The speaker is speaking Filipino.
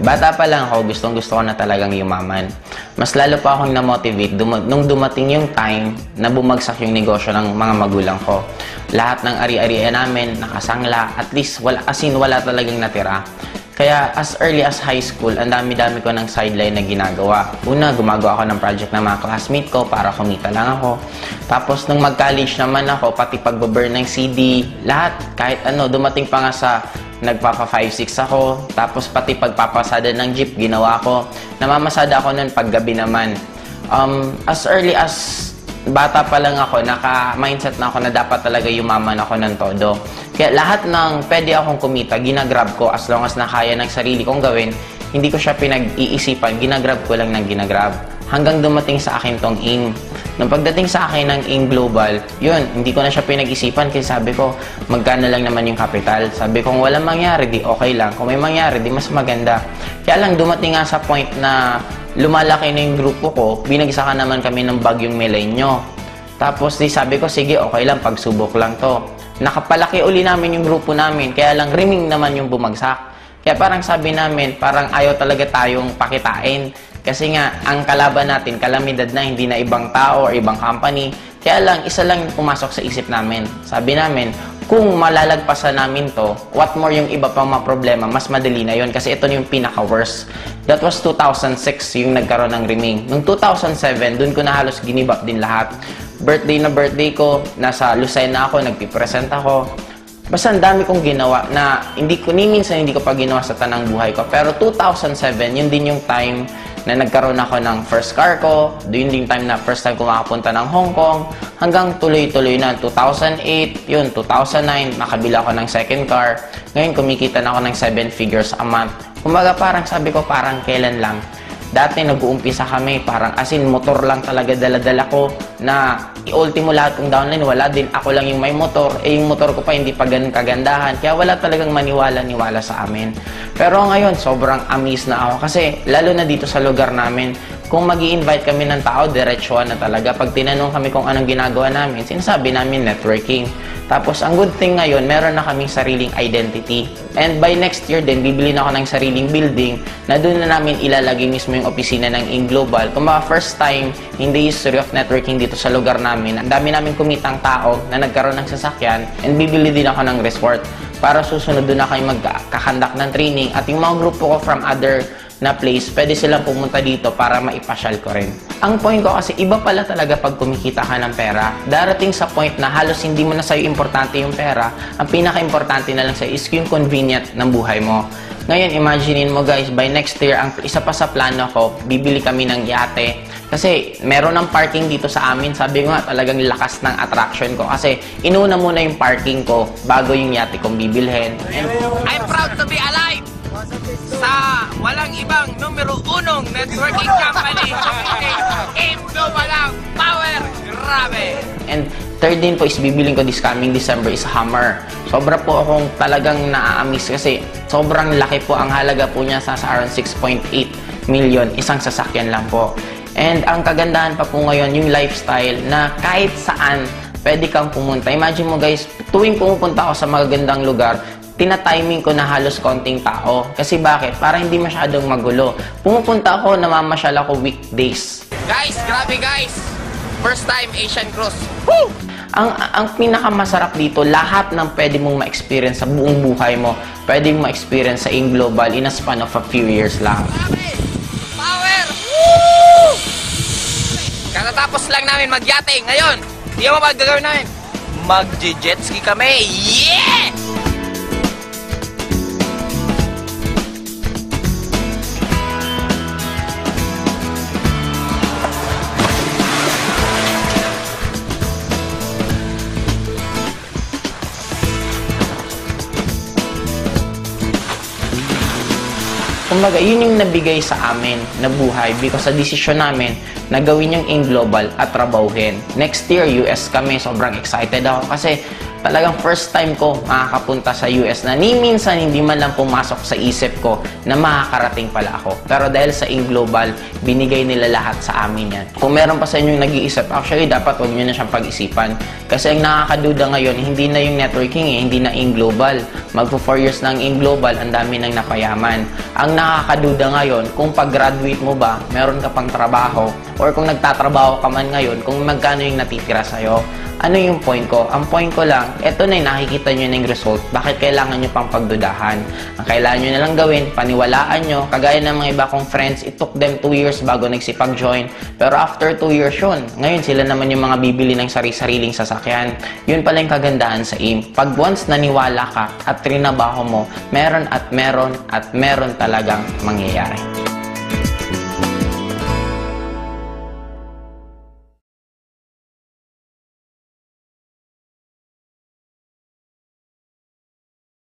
Bata pa lang ako, gustong-gusto ko na talagang yumaman. Mas lalo pa akong na-motivate nung dumating yung time na bumagsak yung negosyo ng mga magulang ko. Lahat ng ari-arian namin, nakasangla, at least wala talagang natira. Kaya as early as high school, ang dami-dami ko ng sideline na ginagawa. Una, gumagawa ako ng project ng mga classmate ko para kumita lang ako. Tapos nung mag-college naman ako, pati pagbaburn ng CD, lahat, kahit ano, dumating pa nga sa nagpapa 5-6 ako. Tapos pati pagpapasada ng jeep, ginawa ko. Namamasada ako nun paggabi naman. As early as bata pa lang ako, naka-mindset na ako na dapat talaga yumaman ako ng todo. Kaya lahat ng pwede akong kumita, ginagrab ko as long as nakaya ng sarili kong gawin. Hindi ko siya pinag-iisipan, ginagrab ko lang ng ginagrab. Hanggang dumating sa akin tong AIM. Nung pagdating sa akin ng AIM Global, yun, hindi ko na siya pinag-isipan kasi sabi ko, magkano lang naman yung capital. Sabi ko, kung walang mangyari, di okay lang. Kung may mangyari, di mas maganda. Kaya lang dumating nga sa point na lumalaki na yung grupo ko, binagsakan naman kami ng bagyong Milenyo. Tapos di sabi ko, sige, okay lang, pagsubok lang to. Nakapalaki uli namin yung grupo namin, kaya lang riming naman yung bumagsak. Kaya parang sabi namin, parang ayaw talaga tayong pakitain. Kasi nga, ang kalaban natin, kalamidad na, hindi na ibang tao or ibang company. Kaya lang, isa lang yung pumasok sa isip namin. Sabi namin, kung malalagpasan namin to, what more yung iba pang mga problema, mas madali na yun. Kasi ito yung pinaka-worst. That was 2006 yung nagkaroon ng riming. Noong 2007, dun ko na halos ginibap din lahat. Birthday na birthday ko, nasa Lucena ako, nagpipresent ako. Basta ang dami kong ginawa na minsan hindi ko pa ginawa sa tanang buhay ko. Pero 2007, yun din yung time na nagkaroon ako ng first car ko. Yun din time na first time ko makapunta ng Hong Kong. Hanggang tuloy-tuloy na. 2008, yun, 2009, nakabila ako ng second car. Ngayon, kumikita na ako ng 7 figures a month. Kumbaga parang sabi ko, parang kailan lang. Dati nag-uumpisa kami, parang motor lang talaga dala-dala ko na i-ultimo lahat kong downline, wala din. Ako lang yung may motor, yung motor ko pa hindi pa ganun kagandahan. Kaya wala talagang maniwala-niwala sa amin. Pero ngayon, sobrang amazed na ako kasi lalo na dito sa lugar namin, kung mag-i-invite kami ng tao, diretsuhan na talaga. Pag tinanong kami kung anong ginagawa namin, sinasabi namin networking. Tapos, ang good thing ngayon, meron na kaming sariling identity. And by next year din, bibili na ako ng sariling building na doon na namin ilalagay mismo yung opisina ng AIM Global. Kung mga first time in the history of networking dito sa lugar namin, ang dami namin kumitang tao na nagkaroon ng sasakyan and bibili din ako ng resort para susunod doon na kayo magkakandak ng training at yung mga grupo ko from other na place, pwede silang pumunta dito para maipasyal ko rin. Ang point ko kasi, iba pala talaga pag kumikita ka ng pera. Darating sa point na halos hindi mo na sa'yo importante yung pera. Ang pinaka-importante na lang sa'yo is yung convenient ng buhay mo. Ngayon, imaginein mo guys, by next year, ang isa pa sa plano ko, bibili kami ng yate. Kasi meron ng parking dito sa amin. Sabi ko nga, talagang lakas ng attraction ko. Kasi inuna muna yung parking ko bago yung yate kong bibilhin. And I'm proud to be alive sa walang ibang numero 1 networking company. AIM Global ang power. Grabe! And third din po is bibiling ko this coming December is Hummer. Sobra po akong talagang naa-amaze kasi sobrang laki po. Ang halaga po niya sa around 6.8 million. Isang sasakyan lang po. And ang kagandahan pa po ngayon, yung lifestyle na kahit saan pwede kang pumunta. Imagine mo guys, tuwing pumupunta ako sa magagandang lugar, tina-timing ko na halos konting tao. Kasi bakit? Para hindi masyadong magulo. Pumupunta ako, namamasyal ako weekdays. Guys, grabe guys! First time Asian Cruise. Woo! Ang pinakamasarap dito, lahat ng pwede mong ma-experience sa buong buhay mo, pwede mong ma-experience sa AIM Global in a span of a few years lang. Grabe! Power! Woo! Katatapos lang namin magyate. Ngayon, hindi mo ba gagawin namin? Mag-jet ski kami. Yeah! Kumbaga, yun yung nabigay sa amin na buhay because sa desisyon namin na gawin yung AIM Global at trabahuhin. Next year, US kami. Sobrang excited ako kasi Talagang first time ko makakapunta sa US na ni minsan hindi man lang pumasok sa isip ko na makakarating pala ako. Pero dahil sa Global, binigay nila lahat sa amin yan. Kung meron pa sa inyong nag-iisip, actually dapat huwag nyo na siyang pag-isipan. Kasi ang nakakaduda ngayon, hindi na yung networking hindi na Global. Magpo 4 years na ang Global, ang dami nang napayaman. Ang nakakaduda ngayon, kung pag-graduate mo ba, meron ka pang trabaho, or kung nagtatrabaho ka man ngayon, kung magkano yung natitira sa'yo. Ano yung point ko? Ang point ko lang, eto na yung nakikita nyo na yung result. Bakit kailangan nyo pang pagdudahan? Ang kailangan nyo na lang gawin, paniwalaan nyo. Kagaya ng mga iba kong friends, it took them 2 years bago nagsipag-join. Pero after 2 years yun, ngayon sila naman yung mga bibili ng sari-sariling sasakyan. Yun pala yung kagandahan sa AIM. Pag once naniwala ka at trinabaho mo, meron at meron at meron talagang mangyayari.